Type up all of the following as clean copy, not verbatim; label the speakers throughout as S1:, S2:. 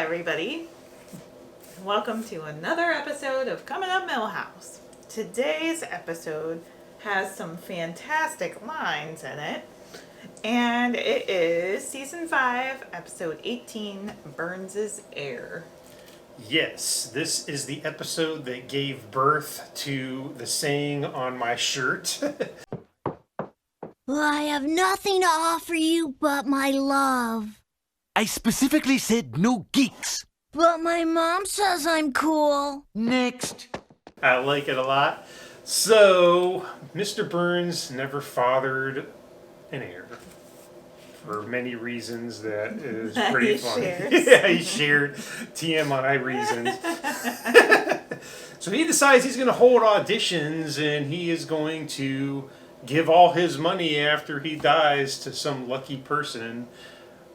S1: everybody. Welcome to another episode of Coming Up Milhouse. Today's episode has some fantastic lines in it, and it is Season 5, Episode 18, Burns' Heir.
S2: Yes, this is the episode that gave birth to the saying on my shirt.
S3: I have nothing to offer you but my love.
S4: I specifically said no geeks.
S3: But my mom says I'm cool.
S4: Next.
S2: I like it a lot. So, Mr. Burns never fathered an heir. For many reasons that is pretty funny. Yeah, he shared TMI reasons. So he decides he's going to hold auditions and he is going to give all his money after he dies to some lucky person.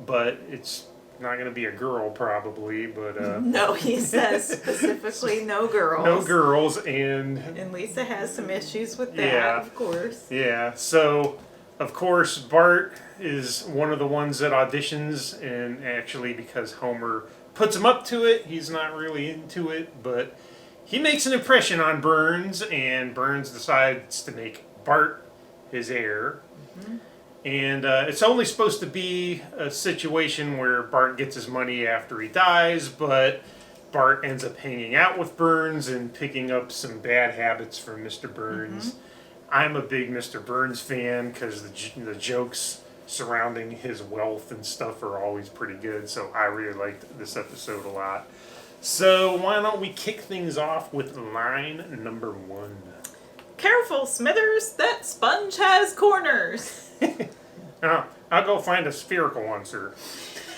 S2: But it's not going to be a girl, probably. But
S1: No, he says specifically no girls.
S2: No girls, and
S1: Lisa has some issues with that,
S2: Yeah.
S1: of course.
S2: yeah. So, of course, Bart is one of the ones that auditions, and actually, because Homer puts him up to it, he's not really into it. But he makes an impression on Burns, and Burns decides to make Bart his heir. Mm-hmm. And it's only supposed to be a situation where Bart gets his money after he dies, but Bart ends up hanging out with Burns and picking up some bad habits from Mr. Burns. Mm-hmm. I'm a big Mr. Burns fan because the jokes surrounding his wealth and stuff are always pretty good, so I really liked this episode a lot. So why don't we kick things off with line number 1.
S1: Careful, Smithers, that sponge has corners.
S2: I'll go find a spherical one, sir.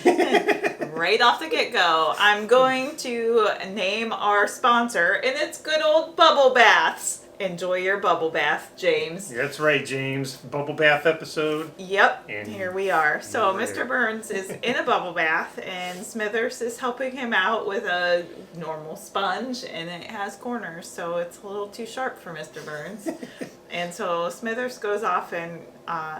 S1: Right off the get-go, I'm going to name our sponsor, and it's good old Bubble Baths. Enjoy your bubble bath, James.
S2: That's right, James. Bubble bath episode.
S1: Yep,
S2: and
S1: here we are. So
S2: yeah.
S1: Mr. Burns is in a bubble bath, and Smithers is helping him out with a normal sponge, and it has corners, so it's a little too sharp for Mr. Burns. And so Smithers goes off and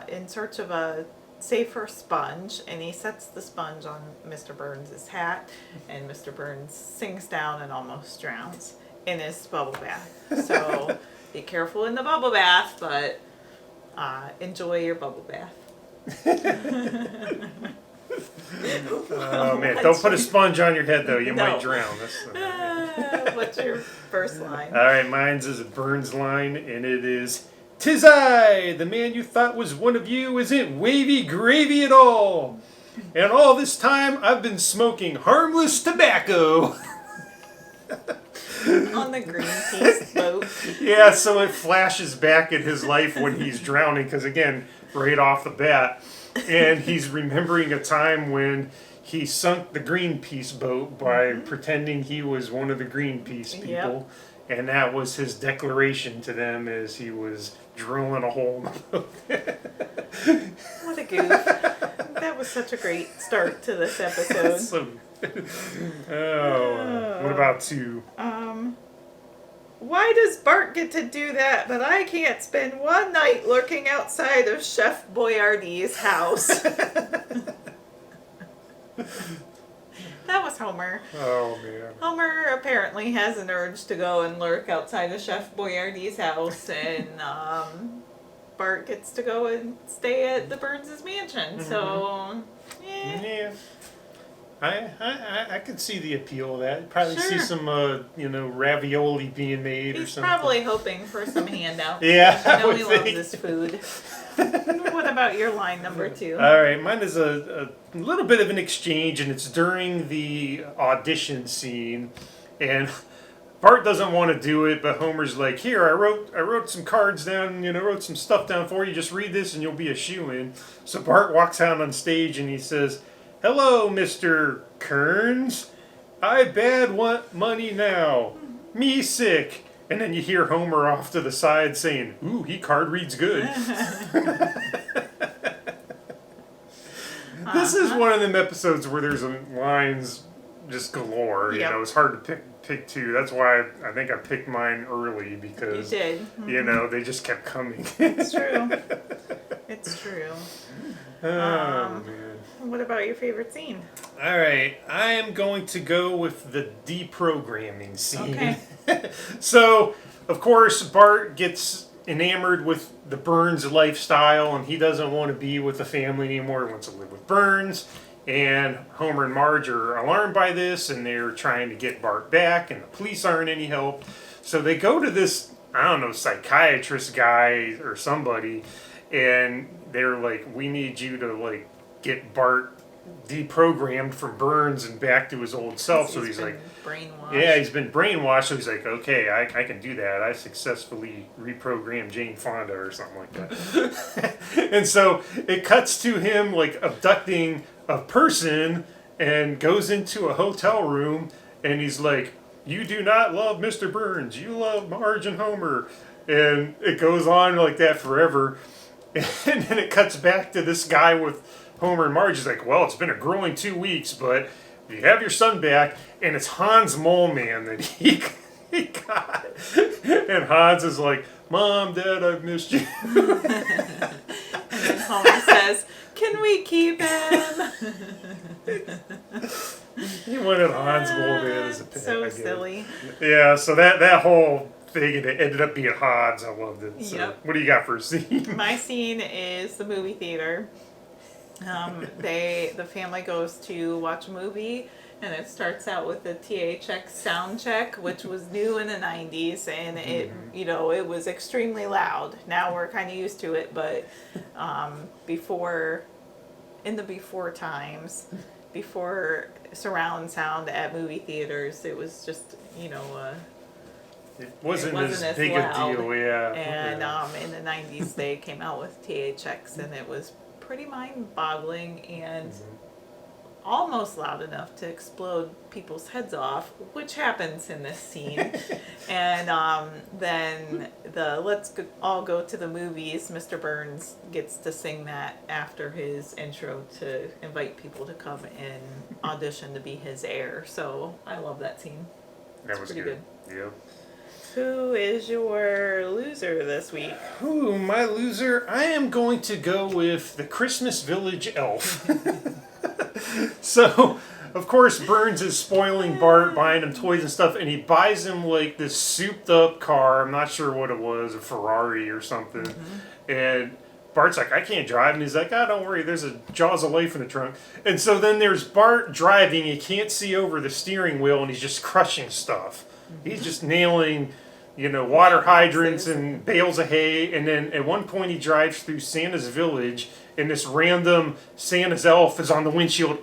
S1: in search of a safer sponge, and he sets the sponge on Mr. Burns' hat, and Mr. Burns sinks down and almost drowns in his bubble bath. So be careful in the bubble bath, but enjoy your bubble bath.
S2: Oh man, don't put a sponge on your head though, you might drown.
S1: What's your first line?
S2: Alright, mine's is a Burns line, and it is, "'Tis I, the man you thought was one of you isn't wavy gravy at all. And all this time I've been smoking harmless tobacco."
S1: On the Greenpeace boat.
S2: Yeah, so it flashes back at his life when he's drowning, because again, right off the bat, and he's remembering a time when he sunk the Greenpeace boat by pretending he was one of the Greenpeace people, and that was his declaration to them as he was drilling a hole in the boat.
S1: What a goof. That was such a great start to this episode.
S2: What about 2?
S1: Why does Bart get to do that, but I can't spend one night lurking outside of Chef Boyardee's house? That was Homer.
S2: Oh, man.
S1: Homer apparently has an urge to go and lurk outside of Chef Boyardee's house, and Bart gets to go and stay at the Burns' mansion. Mm-hmm. So,
S2: yeah. I could see the appeal of that. Probably see some, ravioli being made or something.
S1: He's probably hoping for some handouts.
S2: Yeah,
S1: I know he loves his food. What about your line number 2?
S2: All right, mine is a little bit of an exchange, and it's during the audition scene, and Bart doesn't want to do it, but Homer's like, "Here, I wrote some cards down, wrote some stuff down for you. Just read this, and you'll be a shoo-in." So Bart walks out on stage, and he says, "Hello, Mr. Kearns. I bad want money now. Me sick." And then you hear Homer off to the side saying, "Ooh, he card reads good." This is one of them episodes where there's lines just galore.
S1: Yep.
S2: It's hard to pick 2. That's why I think I picked mine early, because
S1: you did. Mm-hmm.
S2: They just kept coming.
S1: It's true. It's true.
S2: Oh man.
S1: What about your favorite scene?
S2: All right, I am going to go with the deprogramming scene.
S1: Okay.
S2: So, of course, Bart gets enamored with the Burns lifestyle, and he doesn't want to be with the family anymore. He wants to live with Burns. And Homer and Marge are alarmed by this, and they're trying to get Bart back, and the police aren't any help. So they go to this, I don't know, psychiatrist guy or somebody, and they're like, we need you to, like, get Bart deprogrammed from Burns and back to his old self. So he's like,
S1: brainwashed.
S2: yeah, he's been brainwashed. So he's like, okay, I can do that. I successfully reprogrammed Jane Fonda or something like that. And so it cuts to him like abducting a person and goes into a hotel room, and he's like, you do not love Mr. Burns. You love Marge and Homer. And it goes on like that forever. And then it cuts back to this guy with Homer and Marge. Is like, well, it's been a grueling 2 weeks, but you have your son back, and it's Hans Mole Man that he got. And Hans is like, Mom, Dad, I've missed you.
S1: And then Homer says, can we keep him?
S2: He wanted Hans Mole Man as a pet.
S1: So silly.
S2: Yeah, so that whole thing, it ended up being Hans. I loved it. So
S1: Yep.
S2: what do you got for a scene?
S1: My scene is the movie theater. The family goes to watch a movie, and it starts out with the THX sound check, which was new in the 90s, and it was extremely loud. Now we're kind of used to it, but before times, before surround sound at movie theaters, it was just
S2: It wasn't as
S1: as
S2: big
S1: loud.
S2: a deal, yeah.
S1: And
S2: Yeah.
S1: in the 90s, they came out with THX, and it was pretty mind-boggling and almost loud enough to explode people's heads off, which happens in this scene. And then all go to the movies. Mr. Burns gets to sing that after his intro to invite people to come and audition to be his heir. So I love that scene.
S2: That was
S1: pretty
S2: good. Yep.
S1: Who is your loser this week?
S2: Ooh, my loser, I am going to go with the Christmas Village elf. So, of course, Burns is spoiling Bart, buying him toys and stuff, and he buys him like this souped up car. I'm not sure what it was, a Ferrari or something. And Bart's like, I can't drive. And he's like, oh, don't worry, there's a Jaws of Life in the trunk. And so then there's Bart driving. He can't see over the steering wheel, and he's just crushing stuff. He's just nailing, water hydrants and bales of hay. And then at one point he drives through Santa's village, and this random Santa's elf is on the windshield.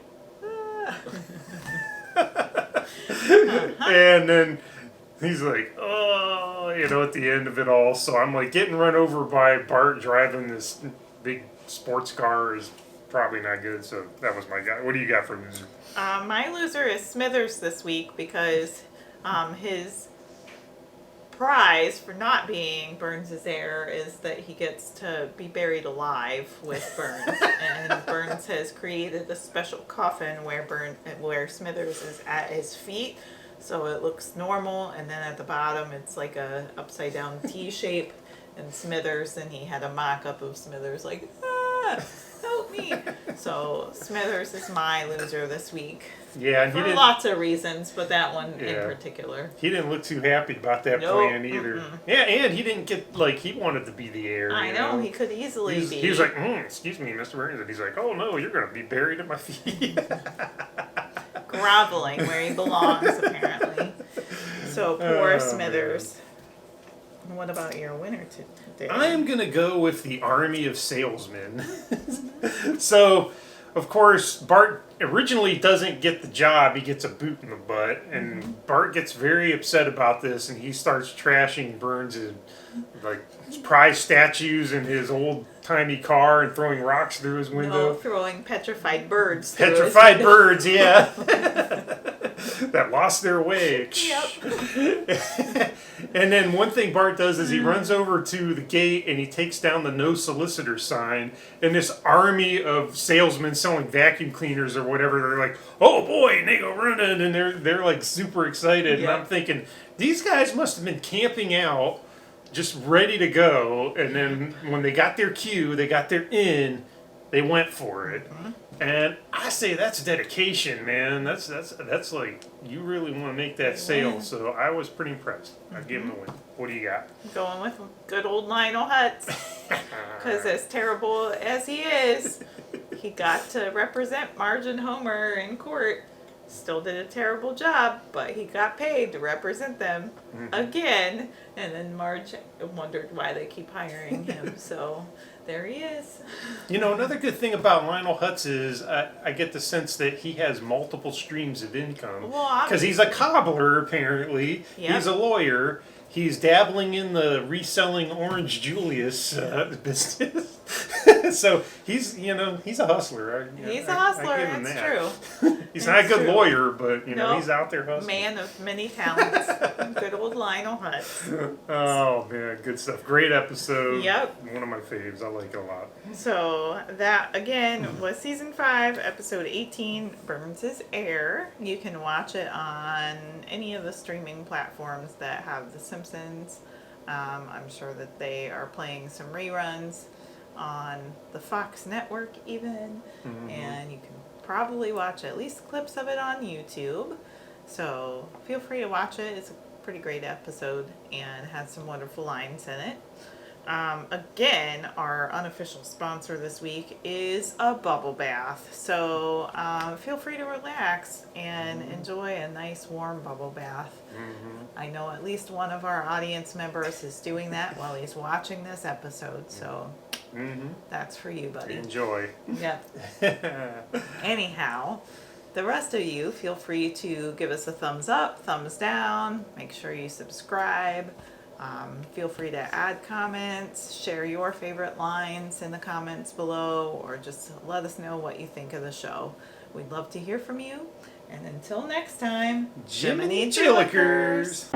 S2: And then he's like, oh, at the end of it all. So I'm like, getting run over by Bart driving this big sports car is probably not good. So that was my guy. What do you got for loser?
S1: My loser is Smithers this week because his prize for not being Burns' heir is that he gets to be buried alive with Burns. And Burns has created a special coffin where Smithers is at his feet, so it looks normal, and then at the bottom it's like a upside down T shape, and Smithers, and he had a mock-up of Smithers like, help me. So Smithers is my loser this week.
S2: Yeah, and
S1: For lots of reasons, but that one in particular.
S2: He didn't look too happy about that plan either. Yeah, and he didn't get, he wanted to be the heir.
S1: I know, he could easily be.
S2: He was like, excuse me, Mr. Burns. And he's like, oh no, you're going to be buried at my feet.
S1: Groveling where he belongs, apparently. So poor Smithers. Man. What about your winner today?
S2: I am going to go with the army of salesmen. So, of course, Bart originally doesn't get the job. He gets a boot in the butt. And Bart gets very upset about this, and he starts trashing Burns' prize statues in his old-timey car and throwing rocks through his window.
S1: No, throwing petrified birds.
S2: Petrified birds, yeah. That lost their way.
S1: Yep.
S2: And then one thing Bart does is he runs over to the gate and he takes down the no solicitor sign, and this army of salesmen selling vacuum cleaners or whatever, they're like, oh boy, and they go running, and they're like super excited.
S1: Yep.
S2: And I'm thinking, these guys must have been camping out just ready to go, and then when they got their cue, they got their in, they went for it. And I say that's dedication, man. That's like, you really want to make that sale. So I was pretty impressed. I give him the win. What do you got?
S1: Going with good old Lionel Hutz. Because as terrible as he is, he got to represent Marge and Homer in court. Still did a terrible job, but he got paid to represent them again. And then Marge wondered why they keep hiring him. So there he is.
S2: You know, another good thing about Lionel Hutz is I get the sense that he has multiple streams of income.
S1: Well,
S2: Because he's a cobbler, apparently.
S1: Yep.
S2: He's a lawyer. He's dabbling in the reselling Orange Julius business. So he's a hustler.
S1: He's a hustler,
S2: I give him
S1: that's
S2: that.
S1: true.
S2: He's not a good lawyer, but
S1: Nope.
S2: he's out there hustling.
S1: Man of many talents. Good old Lionel Hutz.
S2: Oh man, good stuff. Great episode.
S1: Yep.
S2: One of my faves. I like it a lot.
S1: So that again was season 5, episode 18, Burns' Heir. You can watch it on any of the streaming platforms that have The Simpsons. I'm sure that they are playing some reruns on the Fox network even, and you can probably watch at least clips of it on YouTube. So feel free to watch it. It's a pretty great episode and has some wonderful lines in it. Again, our unofficial sponsor this week is a bubble bath. So feel free to relax and enjoy a nice warm bubble bath. I know at least one of our audience members is doing that while he's watching this episode. So that's for you, buddy.
S2: Enjoy.
S1: Yep. Anyhow, the rest of you, feel free to give us a thumbs up, thumbs down. Make sure you subscribe. Feel free to add comments, share your favorite lines in the comments below, or just let us know what you think of the show. We'd love to hear from you. And until next time,
S2: Jiminy Jillikers.